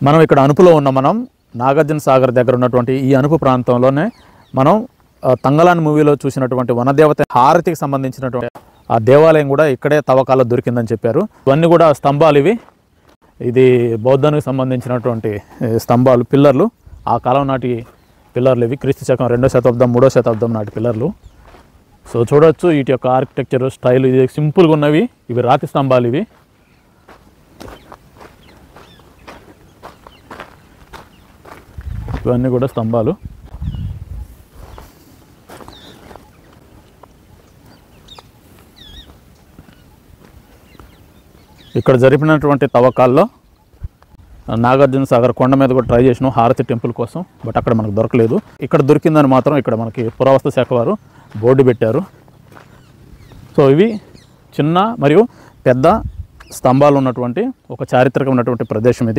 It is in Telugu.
మనం ఇక్కడ అనుపులో ఉన్న నాగార్జున సాగర్ దగ్గర ఉన్నటువంటి ఈ అనుపు ప్రాంతంలోనే మనం తంగలాన్ మూవీలో చూసినటువంటి వనదేవత హారతికి సంబంధించినటువంటి ఆ దేవాలయం కూడా ఇక్కడే తవ్వకాల్లో దొరికిందని చెప్పారు. ఇవన్నీ కూడా స్తంభాలు. ఇది బౌద్ధానికి సంబంధించినటువంటి స్తంభాలు, పిల్లర్లు. ఆ కాలం నాటి పిల్లర్లు ఇవి. క్రీస్తు శకం 2వ శతాబ్దం 3వ శతాబ్దం నాటి పిల్లర్లు. సో చూడవచ్చు వీటి యొక్క ఆర్కిటెక్చర్ స్టైల్. ఇది సింపుల్గా ఉన్నవి. ఇవి రాతి స్తంభాలు. ఇవన్నీ కూడా స్తంభాలు. ఇక్కడ జరిపినటువంటి తవ్వకాల్లో నాగార్జున సాగర్ కొండ మీద కూడా ట్రై చేసినాం హారతి టెంపుల్ కోసం, బట్ అక్కడ మనకు దొరకలేదు. ఇక్కడ దొరికిందని మాత్రం ఇక్కడ మనకి పురావస్తు శాఖ వారు బోర్డు పెట్టారు. సో ఇవి చిన్న మరియు పెద్ద స్తంభాలు ఉన్నటువంటి ఒక చారిత్రకమైనటువంటి ప్రదేశం ఇది.